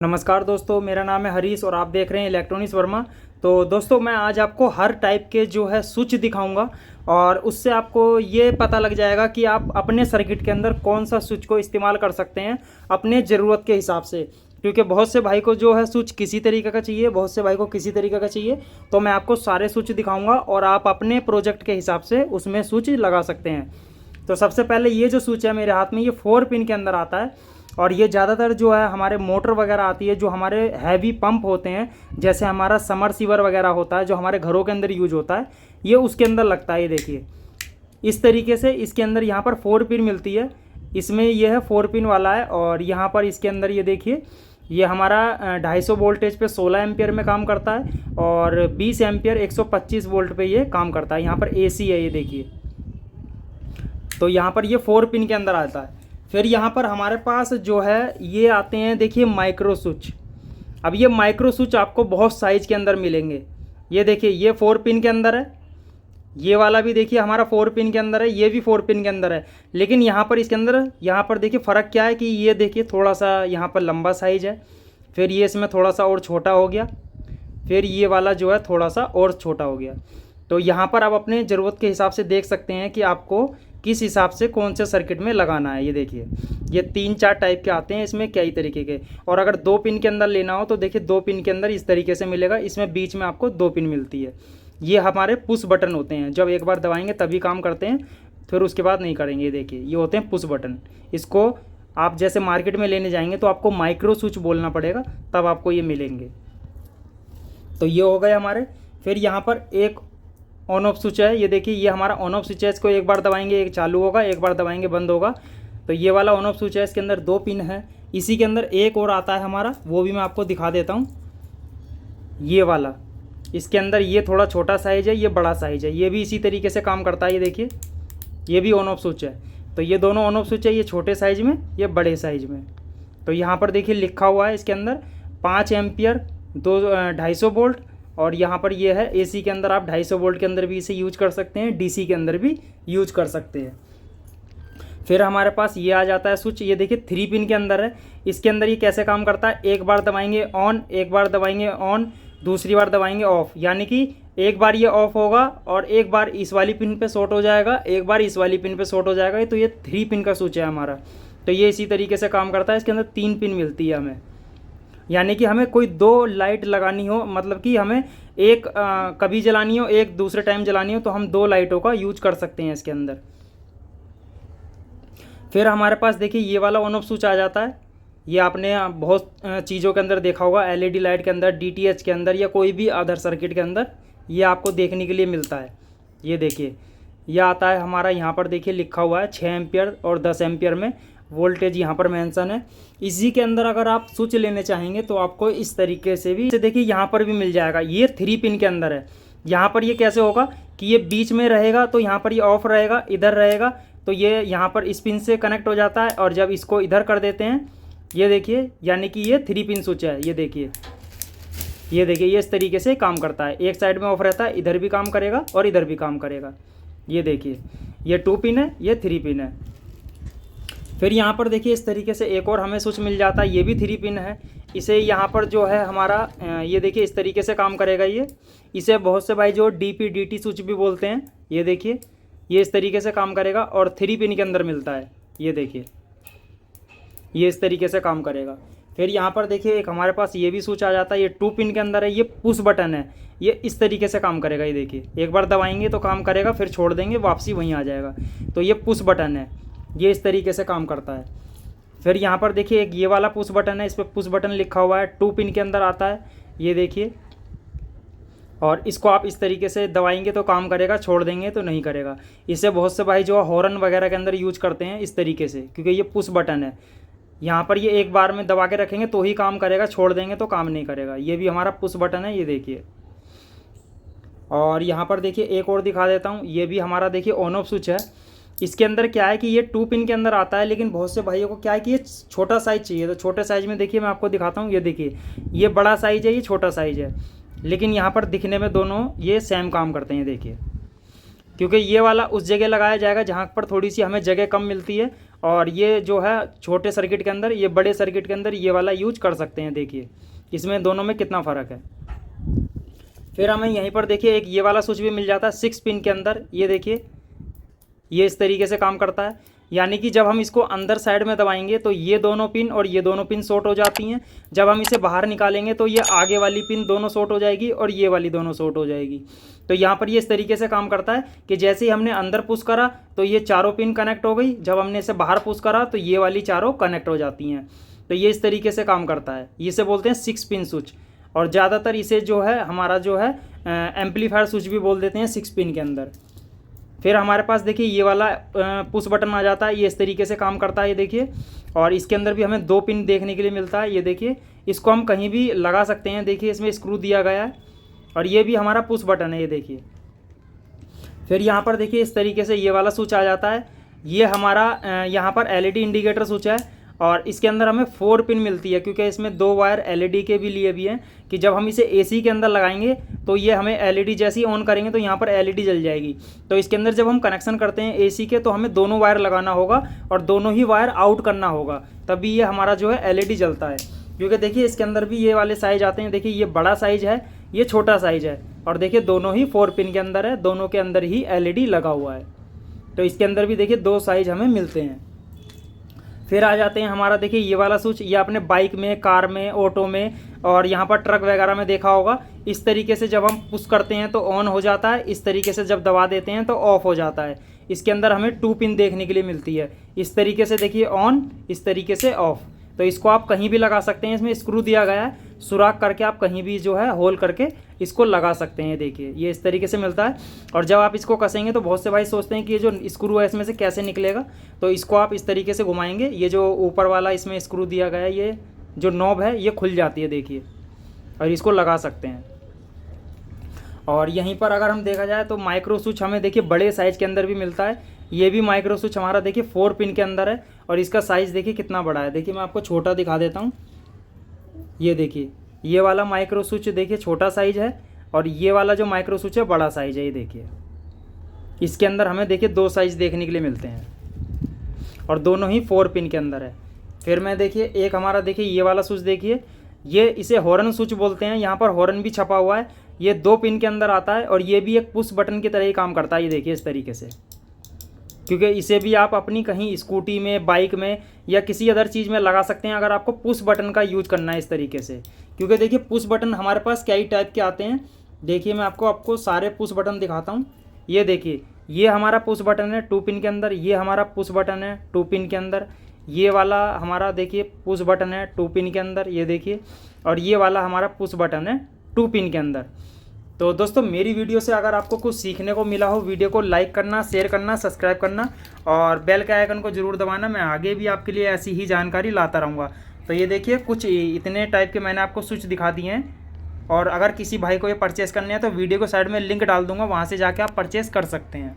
नमस्कार दोस्तों, मेरा नाम है हरीश और आप देख रहे हैं इलेक्ट्रॉनिक्स वर्मा। तो दोस्तों, मैं आज आपको हर टाइप के जो है स्विच दिखाऊंगा और उससे आपको ये पता लग जाएगा कि आप अपने सर्किट के अंदर कौन सा स्विच को इस्तेमाल कर सकते हैं अपने ज़रूरत के हिसाब से। क्योंकि बहुत से भाई को जो है स्विच किसी तरीके का चाहिए, बहुत से भाई को किसी तरीके का चाहिए। तो मैं आपको सारे स्विच दिखाऊँगा और आप अपने प्रोजेक्ट के हिसाब से उसमें स्विच लगा सकते हैं। तो सबसे पहले ये जो स्विच है मेरे हाथ में, ये 4 पिन के अंदर आता है और ये ज़्यादातर जो है हमारे मोटर वगैरह आती है, जो हमारे हैवी पंप होते हैं, जैसे हमारा समरसीवर वगैरह होता है जो हमारे घरों के अंदर यूज होता है, ये उसके अंदर लगता है। ये देखिए इस तरीके से इसके अंदर यहाँ पर 4 पिन मिलती है। इसमें ये है 4 पिन वाला है और यहाँ पर इसके अंदर ये देखिए, ये हमारा 250 वोल्टेज पे 16 एम्पियर में काम करता है और 20 एम्पियर 125 वोल्ट पे ये काम करता है। यहाँ पर AC है, ये देखिए। तो यहाँ पर ये 4 पिन के अंदर आता है। फिर यहाँ पर हमारे पास जो है ये आते हैं, देखिए, माइक्रो स्विच। अब ये माइक्रो स्विच आपको बहुत साइज के अंदर मिलेंगे। ये देखिए, ये 4 पिन के अंदर है, ये वाला भी देखिए हमारा 4 पिन के अंदर है, ये भी 4 पिन के अंदर है। लेकिन यहाँ पर इसके अंदर यहाँ पर देखिए फ़र्क क्या है कि ये देखिए थोड़ा सा यहाँ पर लंबा साइज है, फिर ये इसमें थोड़ा सा और छोटा हो गया, फिर ये वाला जो है थोड़ा सा और छोटा हो गया। तो यहाँ पर आप अपने ज़रूरत के हिसाब से देख सकते हैं कि आपको किस हिसाब से कौन से सर्किट में लगाना है। ये देखिए, ये 3-4 टाइप के आते हैं इसमें, कई तरीके के। और अगर 2 पिन के अंदर लेना हो तो देखिए 2 पिन के अंदर इस तरीके से मिलेगा। इसमें बीच में आपको 2 पिन मिलती है। ये हमारे पुश बटन होते हैं, जब एक बार दबाएंगे तभी काम करते हैं, फिर उसके बाद नहीं करेंगे। ये देखिए, ये होते हैं पुश बटन। इसको आप जैसे मार्केट में लेने जाएंगे तो आपको माइक्रो स्विच बोलना पड़ेगा, तब आपको ये मिलेंगे। तो ये हो गए हमारे। फिर यहाँ पर एक ऑन ऑफ स्विच है, ये देखिए, ये हमारा ऑन ऑफ स्विच है। इसको एक बार दबाएंगे एक चालू होगा, एक बार दबाएंगे बंद होगा। तो ये वाला ऑन ऑफ स्विच है, इसके अंदर 2 पिन है। इसी के अंदर एक और आता है हमारा, वो भी मैं आपको दिखा देता हूँ। ये वाला, इसके अंदर ये थोड़ा छोटा साइज है, ये बड़ा साइज है, ये भी इसी तरीके से काम करता है। ये देखिए, ये भी ऑन ऑफ स्विच है। तो ये दोनों ऑन ऑफ स्विच है, ये छोटे साइज में, ये बड़े साइज में। तो यहाँ पर देखिए लिखा हुआ है इसके अंदर 5 एम्पियर 250 वोल्ट। और यहाँ पर ये है AC के अंदर, आप 250 वोल्ट के अंदर भी इसे यूज कर सकते हैं, DC के अंदर भी यूज कर सकते हैं। फिर हमारे पास ये आ जाता है स्विच, ये देखिए 3 पिन के अंदर है। इसके अंदर ये कैसे काम करता है, एक बार दबाएंगे ऑन, एक बार दबाएंगे ऑन, दूसरी बार दबाएंगे ऑफ। यानी कि एक बार ये ऑफ होगा और एक बार इस वाली पिन पे शॉर्ट हो जाएगा, एक बार इस वाली पिन पे शॉर्ट हो जाएगा। तो ये 3 पिन का स्विच है हमारा। तो ये इसी तरीके से काम करता है। इसके अंदर 3 पिन मिलती है हमें। यानी कि हमें कोई 2 लाइट लगानी हो, मतलब कि हमें एक कभी जलानी हो, एक दूसरे टाइम जलानी हो, तो हम 2 लाइटों का यूज कर सकते हैं इसके अंदर। फिर हमारे पास देखिए ये वाला ऑन ऑफ स्विच आ जाता है। ये आपने बहुत चीज़ों के अंदर देखा होगा, LED लाइट के अंदर, DTH के अंदर, या कोई भी अदर सर्किट के अंदर ये आपको देखने के लिए मिलता है। ये देखिए, यह आता है हमारा, यहाँ पर देखिए लिखा हुआ है 6 एम्पियर और 10 एम्पियर में वोल्टेज यहाँ पर मेंशन है। इसी के अंदर अगर आप स्विच लेने चाहेंगे तो आपको इस तरीके से भी देखिए यहाँ पर भी मिल जाएगा। ये 3 पिन के अंदर है। यहाँ पर ये कैसे होगा कि ये बीच में रहेगा, तो यहाँ पर ये ऑफ रहेगा, इधर रहेगा तो ये यहाँ पर इस पिन से कनेक्ट हो जाता है। और जब इसको इधर कर देते हैं, ये देखिए, यानी कि ये 3 पिन स्विच है। ये देखिए, ये देखिए, ये इस तरीके से काम करता है। एक साइड में ऑफ रहता है, इधर भी काम करेगा और इधर भी काम करेगा। ये देखिए, ये 2 पिन है, ये 3 पिन है। फिर यहाँ पर देखिए इस तरीके से एक और हमें स्विच मिल जाता है, ये भी 3 पिन है। इसे यहाँ पर जो है हमारा, ये देखिए इस तरीके से काम करेगा ये। इसे बहुत से भाई जो DP/DT स्विच भी बोलते हैं। ये देखिए, ये इस तरीके से काम करेगा और 3 पिन के अंदर मिलता है। ये देखिए, ये इस तरीके से काम करेगा। फिर यहाँ पर देखिए एक हमारे पास ये भी स्विच आ जाता है, ये 2 पिन के अंदर है, ये पुश बटन है। ये इस तरीके से काम करेगा। ये देखिए, एक बार दबाएंगे तो काम करेगा, फिर छोड़ देंगे वापसी वहीं आ जाएगा। तो ये पुश बटन है, ये इस तरीके से काम करता है। फिर यहाँ पर देखिए एक ये वाला पुश बटन है, इस पर पुश बटन लिखा हुआ है, 2 पिन के अंदर आता है। ये देखिए, और इसको आप इस तरीके से दबाएंगे तो काम करेगा, छोड़ देंगे तो नहीं करेगा। इसे बहुत से भाई जो हॉर्न वगैरह के अंदर यूज करते हैं इस तरीके से, क्योंकि ये पुश बटन है। यहाँ पर ये एक बार में दबा के रखेंगे तो ही काम करेगा, छोड़ देंगे तो काम नहीं करेगा। ये भी हमारा पुश बटन है। ये देखिए, और यहाँ पर देखिए एक और दिखा देता हूँ, ये भी हमारा देखिए ऑन ऑफ स्विच है। इसके अंदर क्या है कि ये 2 पिन के अंदर आता है, लेकिन बहुत से भाइयों को क्या है कि ये छोटा साइज़ चाहिए। तो छोटे साइज़ में देखिए मैं आपको दिखाता हूँ। ये देखिए, ये बड़ा साइज़ है, ये छोटा साइज़ है, लेकिन यहाँ पर दिखने में दोनों ये सेम काम करते हैं। देखिए, क्योंकि ये वाला उस जगह लगाया जाएगा जहाँ पर थोड़ी सी हमें जगह कम मिलती है, और ये जो है छोटे सर्किट के अंदर, ये बड़े सर्किट के अंदर ये वाला यूज कर सकते हैं। देखिए इसमें दोनों में कितना फ़र्क है। फिर हमें यहीं पर देखिए एक ये वाला स्विच भी मिल जाता है 6 पिन के अंदर। ये देखिए ये इस तरीके से काम करता है, यानी कि जब हम इसको अंदर साइड में दबाएंगे तो ये दोनों पिन और ये दोनों पिन शॉर्ट हो जाती हैं। जब हम इसे बाहर निकालेंगे तो ये आगे वाली पिन दोनों शॉर्ट हो जाएगी और ये वाली दोनों शॉर्ट हो जाएगी। तो यहाँ पर ये इस तरीके से काम करता है कि जैसे ही हमने अंदर पुश करा तो ये चारों पिन कनेक्ट हो गई, जब हमने इसे बाहर पुश करा तो ये वाली चारों कनेक्ट हो जाती हैं। तो ये इस तरीके से काम करता है। इसे बोलते हैं 6 पिन स्विच, और ज़्यादातर इसे जो है हमारा जो है एम्पलीफायर स्विच भी बोल देते हैं 6 पिन के अंदर। फिर हमारे पास देखिए ये वाला पुश बटन आ जाता है, ये इस तरीके से काम करता है। ये देखिए, और इसके अंदर भी हमें 2 पिन देखने के लिए मिलता है। ये देखिए इसको हम कहीं भी लगा सकते हैं। देखिए इसमें स्क्रू दिया गया है, और ये भी हमारा पुश बटन है। ये देखिए फिर यहाँ पर देखिए इस तरीके से ये वाला स्विच आ जाता है। ये हमारा यहाँ पर एलईडी इंडिकेटर स्विच है, और इसके अंदर हमें 4 पिन मिलती है, क्योंकि इसमें 2 वायर एलईडी के भी लिए भी हैं कि जब हम इसे एसी के अंदर लगाएंगे तो ये हमें एलईडी जैसे ही ऑन करेंगे तो यहाँ पर एलईडी जल जाएगी। तो इसके अंदर जब हम कनेक्शन करते हैं एसी के तो हमें दोनों वायर लगाना होगा और दोनों ही वायर आउट करना होगा, तभी ये हमारा जो है एलईडी जलता है। क्योंकि देखिए इसके अंदर भी ये वाले साइज आते हैं। देखिए ये बड़ा साइज है, ये छोटा साइज है, और देखिए दोनों ही 4 पिन के अंदर है, दोनों के अंदर ही एलईडी लगा हुआ है। तो इसके अंदर भी देखिए 2 साइज हमें मिलते हैं। फिर आ जाते हैं हमारा देखिए ये वाला स्विच, ये आपने बाइक में, कार में, ऑटो में और यहाँ पर ट्रक वगैरह में देखा होगा। इस तरीके से जब हम पुश करते हैं तो ऑन हो जाता है, इस तरीके से जब दबा देते हैं तो ऑफ हो जाता है। इसके अंदर हमें 2 पिन देखने के लिए मिलती है। इस तरीके से देखिए ऑन, इस तरीके से ऑफ। तो इसको आप कहीं भी लगा सकते हैं। इसमें स्क्रू दिया गया है, सुराख करके आप कहीं भी जो है होल करके इसको लगा सकते हैं। देखिए ये इस तरीके से मिलता है, और जब आप इसको कसेंगे तो बहुत से भाई सोचते हैं कि ये जो स्क्रू है इसमें से कैसे निकलेगा। तो इसको आप इस तरीके से घुमाएंगे, ये जो ऊपर वाला इसमें स्क्रू दिया गया है, ये जो नॉब है ये खुल जाती है। देखिए, और इसको लगा सकते हैं। और यहीं पर अगर हम देखा जाए तो माइक्रो स्विच हमें देखिए बड़े साइज़ के अंदर भी मिलता है। ये भी माइक्रो स्विच हमारा देखिए 4 पिन के अंदर है, और इसका साइज़ देखिए कितना बड़ा है। देखिए मैं आपको छोटा दिखा देता हूँ। ये देखिए ये वाला माइक्रो स्विच देखिए छोटा साइज़ है, और ये वाला जो माइक्रो स्विच है बड़ा साइज़ है। ये देखिए इसके अंदर हमें देखिए 2 साइज़ देखने के लिए मिलते हैं, और दोनों ही 4 पिन के अंदर है। फिर मैं देखिए एक हमारा देखिए ये वाला स्विच देखिए, ये इसे हॉर्न स्विच बोलते हैं। यहाँ पर हॉर्न भी छपा हुआ है, ये 2 पिन के अंदर आता है, और ये भी एक पुश बटन की तरह ही काम करता है। ये देखिए इस तरीके से, क्योंकि इसे भी आप अपनी कहीं स्कूटी में, बाइक में या किसी अदर चीज़ में लगा सकते हैं अगर आपको पुश बटन का यूज करना है इस तरीके से। क्योंकि देखिए पुश बटन हमारे पास कई टाइप के आते हैं। देखिए मैं आपको सारे पुश बटन दिखाता हूँ। ये देखिए ये हमारा पुश बटन है 2 पिन के अंदर, ये हमारा पुश बटन है 2 पिन के अंदर, ये वाला हमारा देखिए पुश बटन है 2 पिन के अंदर, ये देखिए, और ये वाला हमारा पुश बटन है 2 पिन के अंदर। तो दोस्तों मेरी वीडियो से अगर आपको कुछ सीखने को मिला हो, वीडियो को लाइक करना, शेयर करना, सब्सक्राइब करना और बेल के आइकन को ज़रूर दबाना। मैं आगे भी आपके लिए ऐसी ही जानकारी लाता रहूँगा। तो ये देखिए कुछ इतने टाइप के मैंने आपको स्विच दिखा दिए हैं, और अगर किसी भाई को ये परचेज़ करने हैं तो वीडियो को साइड में लिंक डाल दूँगा, वहाँ से जाके आप परचेज़ कर सकते हैं।